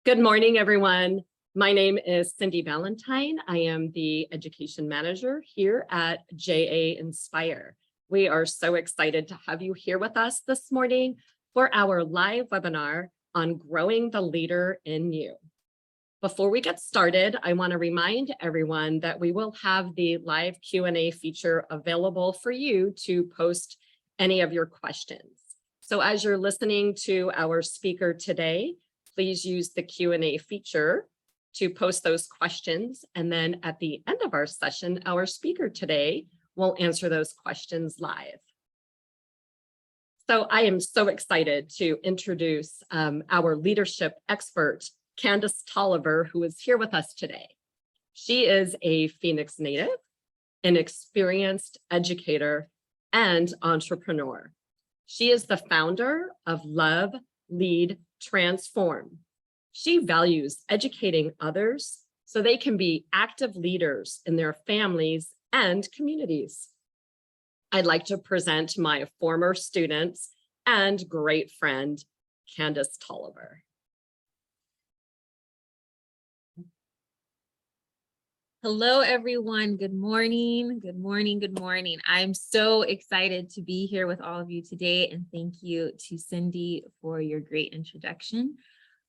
Good morning, everyone. My name is Cindy Valentine. I am the education manager here at JA Inspire. We are so excited to have you here with us this morning for our live webinar on growing the leader in you. Before we get started, I want to remind everyone that we will have the live Q&A feature available for you to post any of your questions. So as you're listening to our speaker today, please use the Q&A feature to post those questions. And then at the end of our session, our speaker today will answer those questions live. So I am so excited to introduce our leadership expert, Candice Tolliver, who is here with us today. She is a Phoenix native, an experienced educator, and entrepreneur. She is the founder of Love, Lead, Transform. She values educating others so they can be active leaders in their families and communities. I'd like to present my former student and great friend, Candice Tolliver. Hello, everyone. Good morning. Good morning. Good morning. I'm so excited to be here with all of you today. And thank you to Cindy for your great introduction.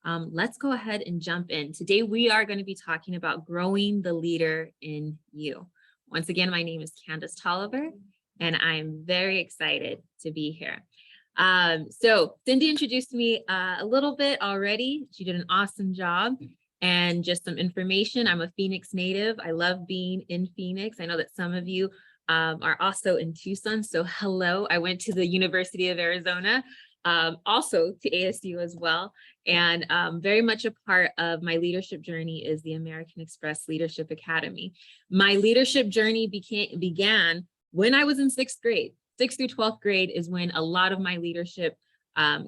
Let's go ahead and jump in. Today, we are going to be talking about growing the leader in you. Once again, my name is Candice Tolliver, and I'm very excited to be here. So Cindy introduced me a little bit already. She did an awesome job. And just some information, I'm a Phoenix native. I love being in Phoenix. I know that some of you are also in Tucson. So hello, I went to the University of Arizona, also to ASU as well. And very much a part of my leadership journey is the American Express Leadership Academy. My leadership journey began when I was in 6th grade. 6th through 12th grade is when a lot of my leadership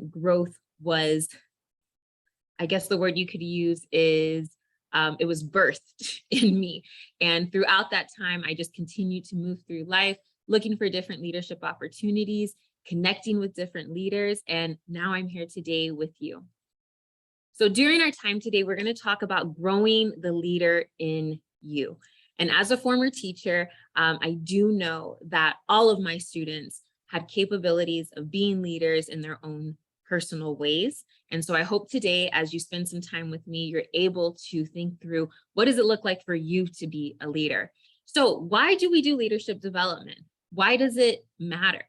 growth was, I guess the word you could use is it was birthed in me. And throughout that time, I just continued to move through life, looking for different leadership opportunities, connecting with different leaders. And now I'm here today with you. So during our time today, we're going to talk about growing the leader in you. And as a former teacher, I do know that all of my students had capabilities of being leaders in their own personal ways. And so I hope today, as you spend some time with me, you're able to think through what does it look like for you to be a leader? So why do we do leadership development? Why does it matter?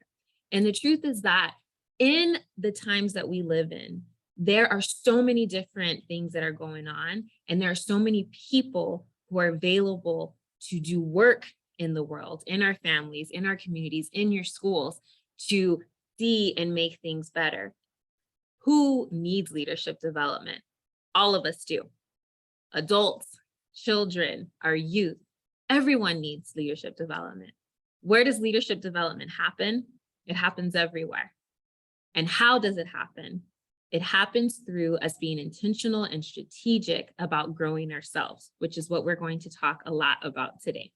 And the truth is that in the times that we live in, there are so many different things that are going on, and there are so many people who are available to do work in the world, in our families, in our communities, in your schools, to see and make things better. Who needs leadership development? All of us do. Adults, children, our youth, everyone needs leadership development. Where does leadership development happen? It happens everywhere. And how does it happen? It happens through us being intentional and strategic about growing ourselves, which is what we're going to talk a lot about today.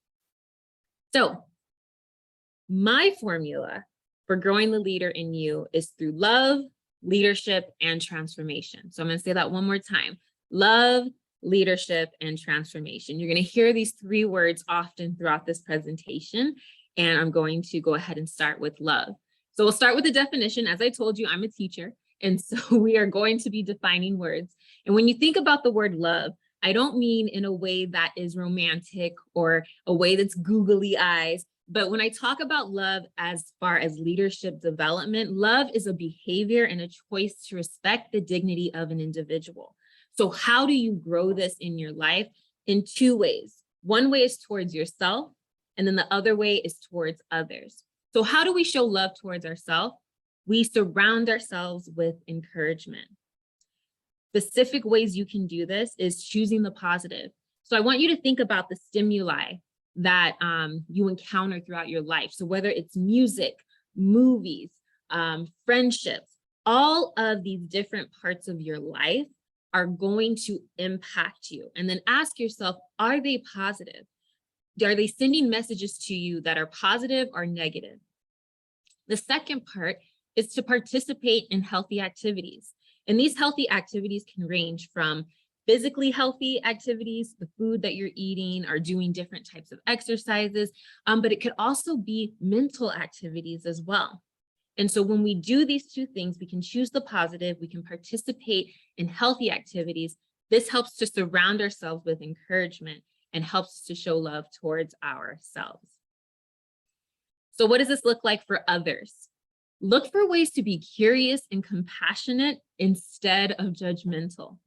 So my formula for growing the leader in you is through love, leadership, and transformation. So I'm going to say that one more time. Love, leadership, and transformation. You're going to hear these 3 words often throughout this presentation, and I'm going to go ahead and start with love. So we'll start with the definition. As I told you, I'm a teacher, and so we are going to be defining words. And when you think about the word love, I don't mean in a way that is romantic or a way that's googly eyes. But when I talk about love as far as leadership development, love is a behavior and a choice to respect the dignity of an individual. So how do you grow this in your life? In 2 ways. One way is towards yourself, and then the other way is towards others. So how do we show love towards ourselves? We surround ourselves with encouragement. Specific ways you can do this is choosing the positive. So I want you to think about the stimuli that you encounter throughout your life. So whether it's music, movies, friendships, all of these different parts of your life are going to impact you. And then ask yourself, are they positive? Are they sending messages to you that are positive or negative? The second part is to participate in healthy activities. And these healthy activities can range from physically healthy activities, the food that you're eating, or doing different types of exercises, but it could also be mental activities as well. And so when we do these two things, we can choose the positive, we can participate in healthy activities. This helps to surround ourselves with encouragement and helps us to show love towards ourselves. So what does this look like for others? Look for ways to be curious and compassionate instead of judgmental.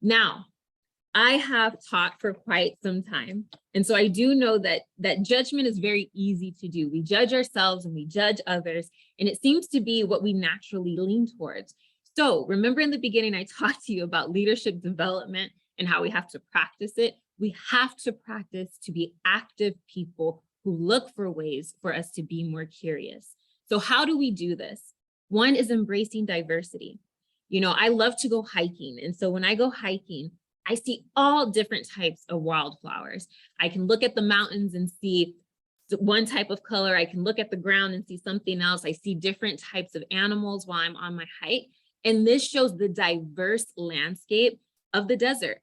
Now, I have taught for quite some time. And so I do know that judgment is very easy to do. We judge ourselves and we judge others, and it seems to be what we naturally lean towards. So remember in the beginning, I talked to you about leadership development and how we have to practice it. We have to practice to be active people who look for ways for us to be more curious. So how do we do this? One is embracing diversity. You know, I love to go hiking. And so when I go hiking, I see all different types of wildflowers. I can look at the mountains and see one type of color. I can look at the ground and see something else. I see different types of animals while I'm on my hike. And this shows the diverse landscape of the desert.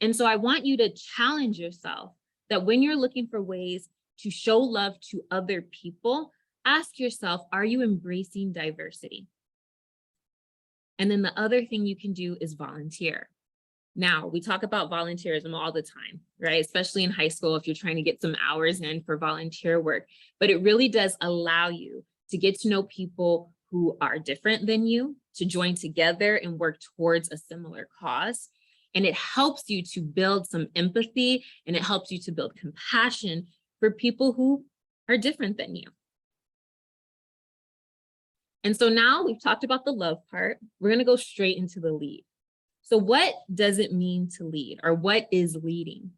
And so I want you to challenge yourself that when you're looking for ways to show love to other people, ask yourself, are you embracing diversity? And then the other thing you can do is volunteer. Now, we talk about volunteerism all the time, right? Especially in high school, if you're trying to get some hours in for volunteer work, but it really does allow you to get to know people who are different than you, to join together and work towards a similar cause. And it helps you to build some empathy, and it helps you to build compassion for people who are different than you. And so now we've talked about the love part. We're going to go straight into the lead. So what does it mean to lead, or what is leading?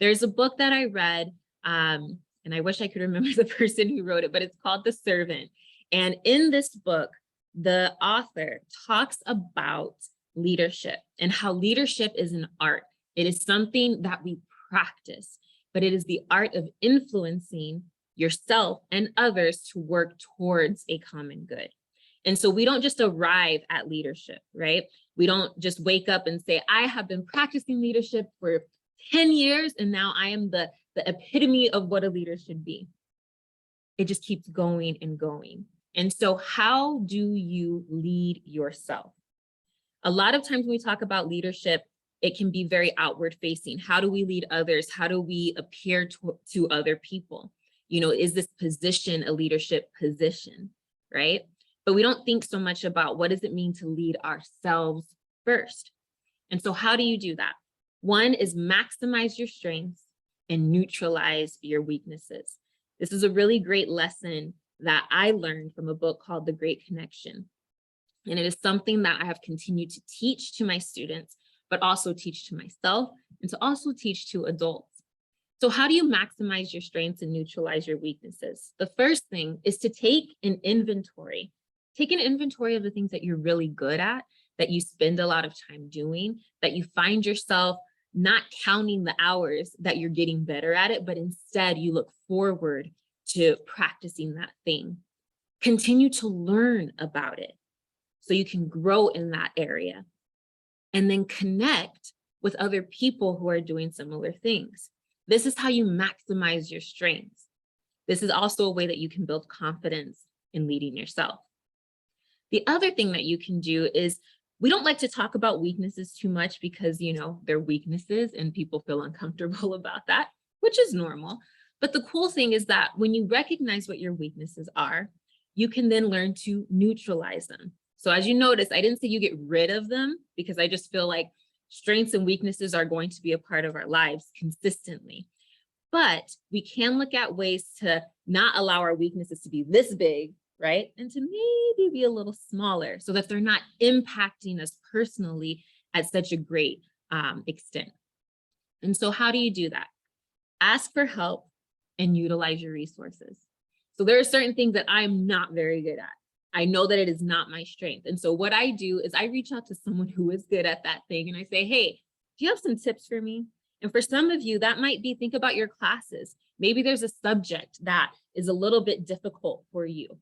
There's a book that I read, and I wish I could remember the person who wrote it, but it's called The Servant. And in this book, the author talks about leadership and how leadership is an art. It is something that we practice, but it is the art of influencing yourself and others to work towards a common good. And so we don't just arrive at leadership, right? We don't just wake up and say, I have been practicing leadership for 10 years, and now I am the epitome of what a leader should be. It just keeps going and going. And so how do you lead yourself? A lot of times when we talk about leadership, it can be very outward facing. How do we lead others? How do we appear to other people? You know, is this position a leadership position, right? But we don't think so much about what does it mean to lead ourselves first. And so how do you do that? One is maximize your strengths and neutralize your weaknesses. This is a really great lesson that I learned from a book called The Great Connection. And it is something that I have continued to teach to my students, but also teach to myself and to also teach to adults. So how do you maximize your strengths and neutralize your weaknesses? The first thing is to take an inventory. Take an inventory of the things that you're really good at, that you spend a lot of time doing, that you find yourself not counting the hours that you're getting better at it, but instead you look forward to practicing that thing. Continue to learn about it so you can grow in that area, and then connect with other people who are doing similar things. This is how you maximize your strengths. This is also a way that you can build confidence in leading yourself. The other thing that you can do is, we don't like to talk about weaknesses too much because, you know, they're weaknesses and people feel uncomfortable about that, which is normal. But the cool thing is that when you recognize what your weaknesses are, you can then learn to neutralize them. So as you notice, I didn't say you get rid of them, because I just feel like strengths and weaknesses are going to be a part of our lives consistently. But we can look at ways to not allow our weaknesses to be this big, right? And to maybe be a little smaller so that they're not impacting us personally at such a great extent. And so how do you do that? Ask for help and utilize your resources. So there are certain things that I'm not very good at. I know that it is not my strength. And so what I do is I reach out to someone who is good at that thing and I say, hey, do you have some tips for me? And for some of you, that might be, think about your classes. Maybe there's a subject that is a little bit difficult for you.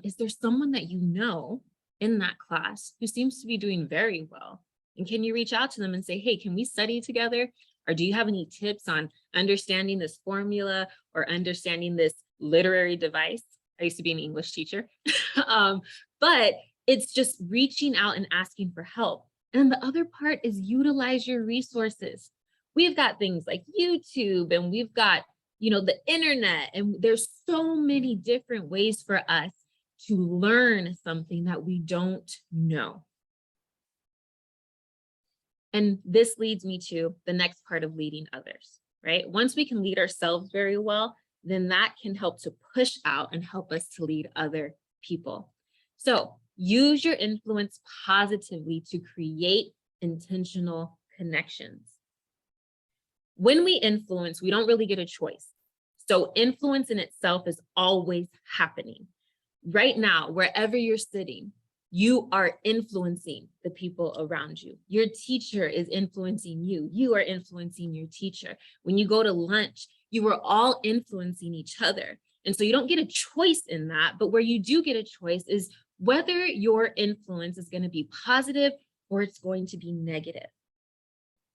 Is there someone that you know in that class who seems to be doing very well? And can you reach out to them and say, hey, can we study together? Or do you have any tips on understanding this formula or understanding this literary device? I used to be an English teacher, but it's just reaching out and asking for help. And the other part is utilize your resources. We've got things like YouTube, and we've got, the internet, and there's so many different ways for us to learn something that we don't know. And this leads me to the next part of leading others, right? Once we can lead ourselves very well, then that can help to push out and help us to lead other people. So use your influence positively to create intentional connections. When we influence, we don't really get a choice. So influence in itself is always happening. Right now, wherever you're sitting, you are influencing the people around you. Your teacher is influencing you. You are influencing your teacher. When you go to lunch, you are all influencing each other. And so you don't get a choice in that, but where you do get a choice is whether your influence is going to be positive or it's going to be negative.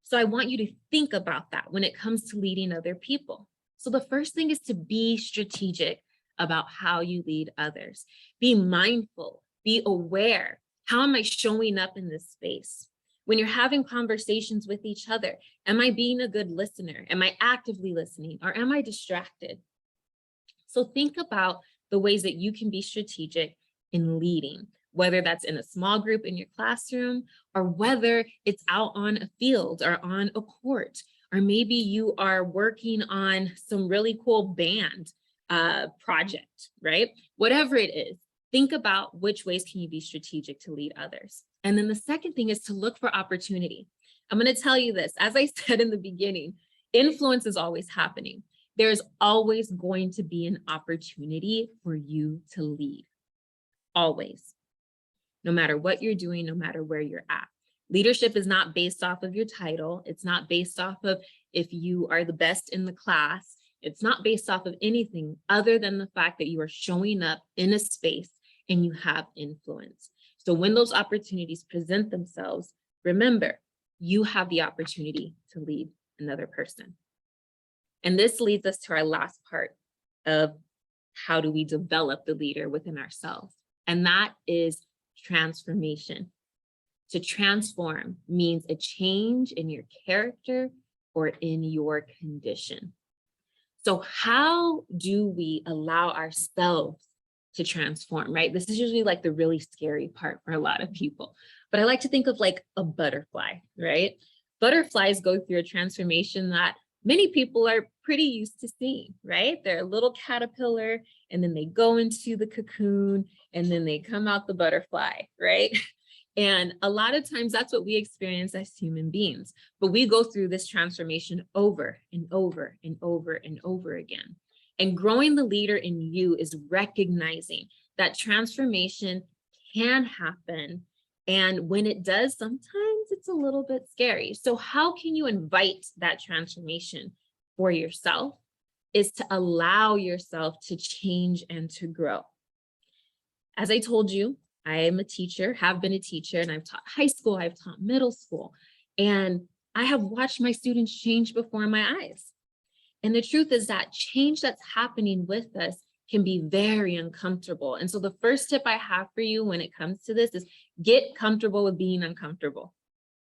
So I want you to think about that when it comes to leading other people. So the first thing is to be strategic about how you lead others. Be mindful, be aware. How am I showing up in this space? When you're having conversations with each other, am I being a good listener? Am I actively listening, or am I distracted? So think about the ways that you can be strategic in leading, whether that's in a small group in your classroom, or whether it's out on a field or on a court, or maybe you are working on some really cool band project, right? Whatever it is, think about which ways can you be strategic to lead others. And then the second thing is to look for opportunity. I'm going to tell you this, as I said in the beginning, influence is always happening. There's always going to be an opportunity for you to lead. Always. No matter what you're doing, no matter where you're at. Leadership is not based off of your title. It's not based off of if you are the best in the class. It's not based off of anything other than the fact that you are showing up in a space and you have influence. So when those opportunities present themselves, remember, you have the opportunity to lead another person. And this leads us to our last part of how do we develop the leader within ourselves. And that is transformation. To transform means a change in your character or in your condition. So how do we allow ourselves to transform, right? This is usually like the really scary part for a lot of people. But I like to think of like a butterfly, right? Butterflies go through a transformation that many people are pretty used to seeing, right? They're a little caterpillar, and then they go into the cocoon, and then they come out the butterfly, right? And a lot of times that's what we experience as human beings, but we go through this transformation over and over and over and over again. And growing the leader in you is recognizing that transformation can happen. And when it does, sometimes it's a little bit scary. So how can you invite that transformation for yourself? Is to allow yourself to change and to grow. As I told you, I am a teacher, have been a teacher, and I've taught high school, I've taught middle school, and I have watched my students change before my eyes. And the truth is that change that's happening with us can be very uncomfortable. And so the first tip I have for you when it comes to this is get comfortable with being uncomfortable.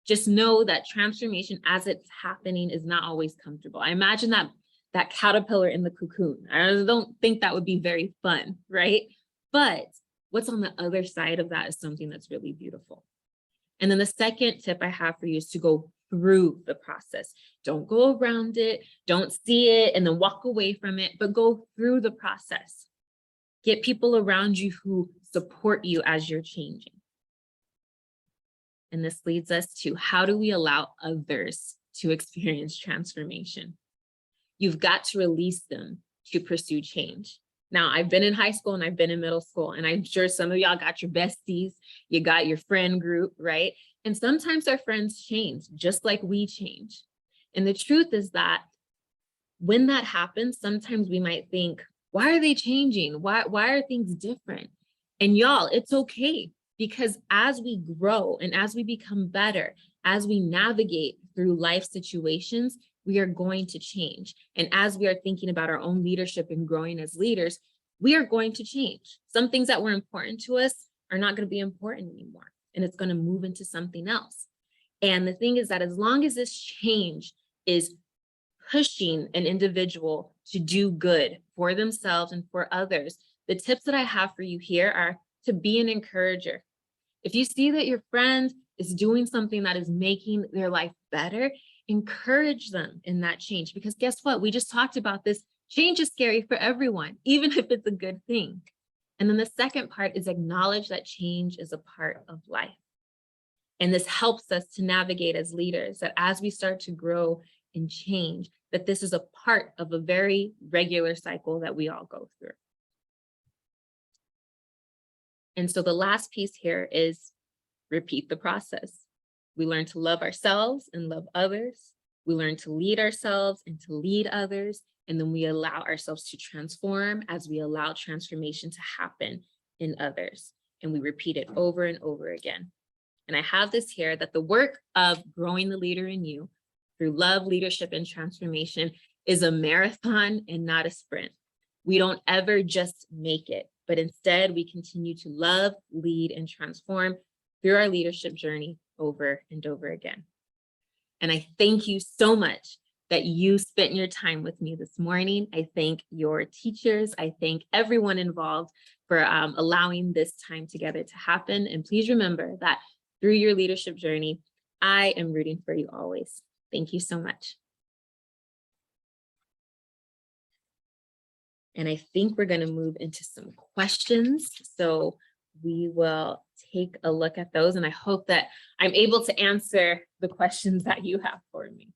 Just know that transformation as it's happening is not always comfortable. I imagine that caterpillar in the cocoon. I don't think that would be very fun, right? But what's on the other side of that is something that's really beautiful. And then the second tip I have for you is to go through the process. Don't go around it, don't see it and then walk away from it, but go through the process. Get people around you who support you as you're changing. And this leads us to how do we allow others to experience transformation? You've got to release them to pursue change. Now, I've been in high school and I've been in middle school, and I'm sure some of y'all got your besties, you got your friend group, right? And sometimes our friends change just like we change. And the truth is that when that happens, sometimes we might think, why are they changing? Why are things different? And y'all, it's okay, because as we grow and as we become better, as we navigate through life situations, we are going to change. And as we are thinking about our own leadership and growing as leaders, we are going to change. Some things that were important to us are not going to be important anymore, and it's going to move into something else. And the thing is that as long as this change is pushing an individual to do good for themselves and for others, the tips that I have for you here are to be an encourager. If you see that your friend is doing something that is making their life better, encourage them in that change. Because guess what? We just talked about this. Change is scary for everyone, even if it's a good thing. And then the second part is acknowledge that change is a part of life. And this helps us to navigate as leaders, that as we start to grow and change, that this is a part of a very regular cycle that we all go through. And so the last piece here is repeat the process. We learn to love ourselves and love others. We learn to lead ourselves and to lead others. And then we allow ourselves to transform as we allow transformation to happen in others. And we repeat it over and over again. And I have this here that the work of growing the leader in you through love, leadership, and transformation is a marathon and not a sprint. We don't ever just make it, but instead we continue to love, lead, and transform through our leadership journey over and over again. And I thank you so much that you spent your time with me this morning. I thank your teachers. I thank everyone involved for allowing this time together to happen. And please remember that through your leadership journey, I am rooting for you always. Thank you so much. And I think we're going to move into some questions. So we will take a look at those. And I hope that I'm able to answer the questions that you have for me.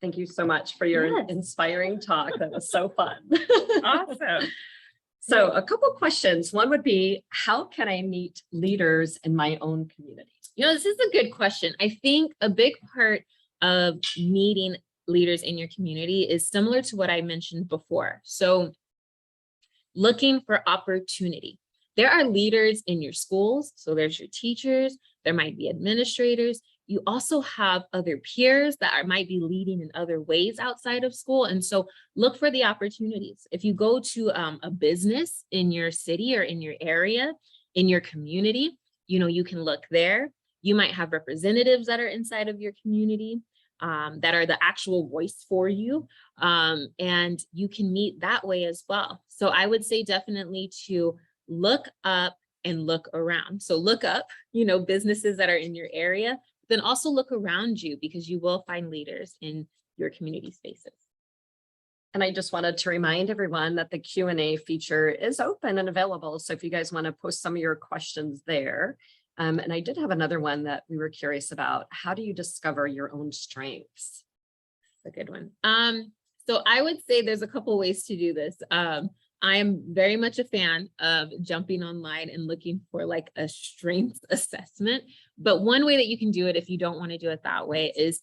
Thank you so much for your Yes. inspiring talk. That was so fun. Awesome. So a couple questions. One would be, how can I meet leaders in my own community? You know, this is a good question. I think a big part of meeting leaders in your community is similar to what I mentioned before. So looking for opportunity. There are leaders in your schools. So there's your teachers, there might be administrators. You also have other peers that might be leading in other ways outside of school. And so look for the opportunities. If you go to a business in your city or in your area, in your community, you know, you can look there. You might have representatives that are inside of your community that are the actual voice for you. And you can meet that way as well. So I would say definitely to look up and look around. So look up, you know, businesses that are in your area, then also look around you because you will find leaders in your community spaces. And I just wanted to remind everyone that the Q&A feature is open and available. So if you guys want to post some of your questions there. And I did have another one that we were curious about. How do you discover your own strengths? That's a good one. So I would say there's a couple ways to do this. I am very much a fan of jumping online and looking for like a strengths assessment. But one way that you can do it if you don't want to do it that way is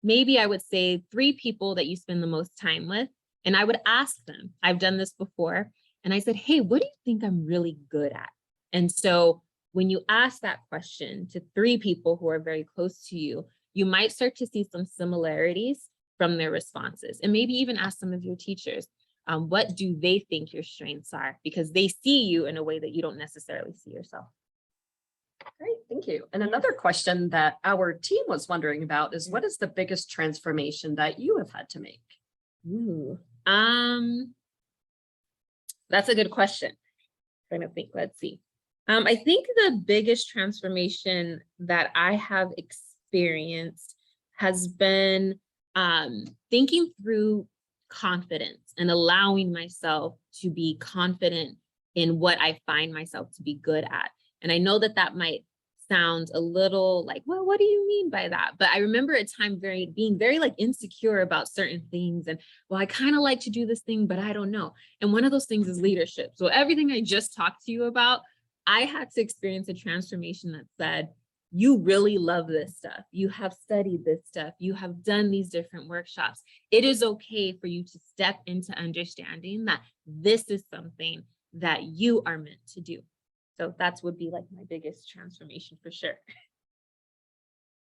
maybe I would say 3 people that you spend the most time with. And I would ask them, I've done this before. And I said, hey, what do you think I'm really good at? And so when you ask that question to 3 people who are very close to you, you might start to see some similarities from their responses. And maybe even ask some of your teachers, what do they think your strengths are? Because they see you in a way that you don't necessarily see yourself. Great, thank you. And another question that our team was wondering about is, what is the biggest transformation that you have had to make? Ooh, that's a good question. I'm trying to think, let's see. I think the biggest transformation that I have experienced has been thinking through confidence and allowing myself to be confident in what I find myself to be good at. And I know that that might sound a little like, well, what do you mean by that? But I remember a time being very like insecure about certain things. And well, I kind of like to do this thing, but I don't know. And one of those things is leadership. So everything I just talked to you about, I had to experience a transformation that said, you really love this stuff. You have studied this stuff. You have done these different workshops. It is okay for you to step into understanding that this is something that you are meant to do. So that would be like my biggest transformation for sure.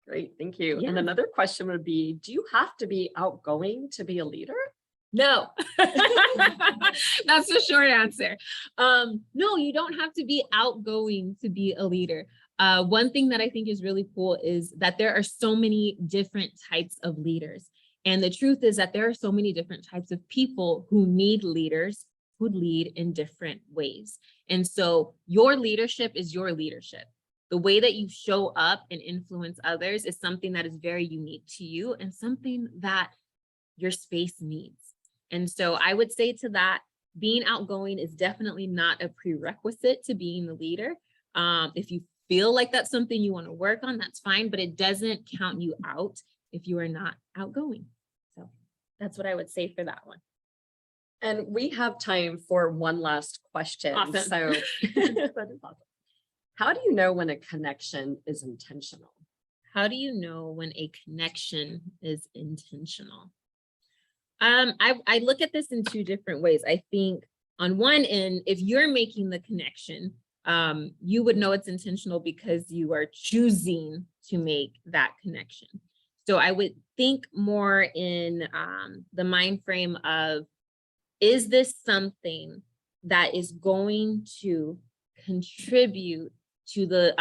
Great, thank you. Yeah. And another question would be, do you have to be outgoing to be a leader? No, that's the short answer. No, you don't have to be outgoing to be a leader. One thing that I think is really cool is that there are so many different types of leaders. And the truth is that there are so many different types of people who need leaders who lead in different ways. And so your leadership is your leadership. The way that you show up and influence others is something that is very unique to you and something that your space needs. And so I would say to that, being outgoing is definitely not a prerequisite to being the leader. If you feel like that's something you want to work on, that's fine, but it doesn't count you out if you are not outgoing. So that's what I would say for that one. And we have time for one last question. Awesome. So that is awesome. How do you know when a connection is intentional? How do you know when a connection is intentional? I look at this in two different ways. I think on one end, if you're making the connection, you would know it's intentional because you are choosing to make that connection. So I would think more in the mind frame of, is this something that is going to contribute to the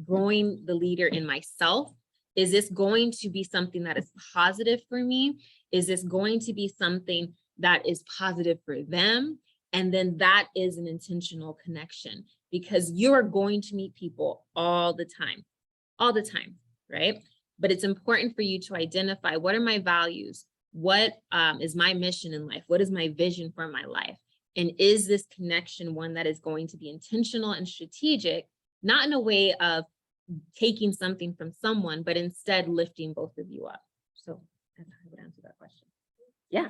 growing the leader in myself? Is this going to be something that is positive for me? Is this going to be something that is positive for them? And then that is an intentional connection, because you are going to meet people all the time, right? But it's important for you to identify, what are my values? What is my mission in life? What is my vision for my life? And is this connection one that is going to be intentional and strategic, not in a way of taking something from someone, but instead lifting both of you up? So that's how I would answer that question. Yeah,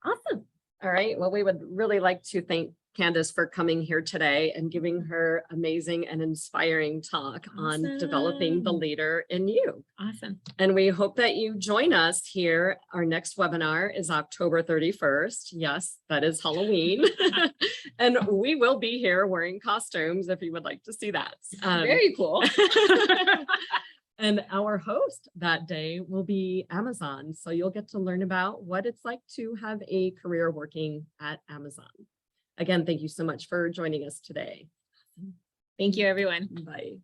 awesome. All right. Well, we would really like to thank Candice for coming here today and giving her amazing and inspiring talk on developing the Awesome. leader in you. Awesome. And we hope that you join us here. Our next webinar is October 31st. Yes, that is Halloween. And we will be here wearing costumes if you would like to see that. Very cool. And our host that day will be Amazon. So you'll get to learn about what it's like to have a career working at Amazon. Again, thank you so much for joining us today. Thank you, everyone. Bye.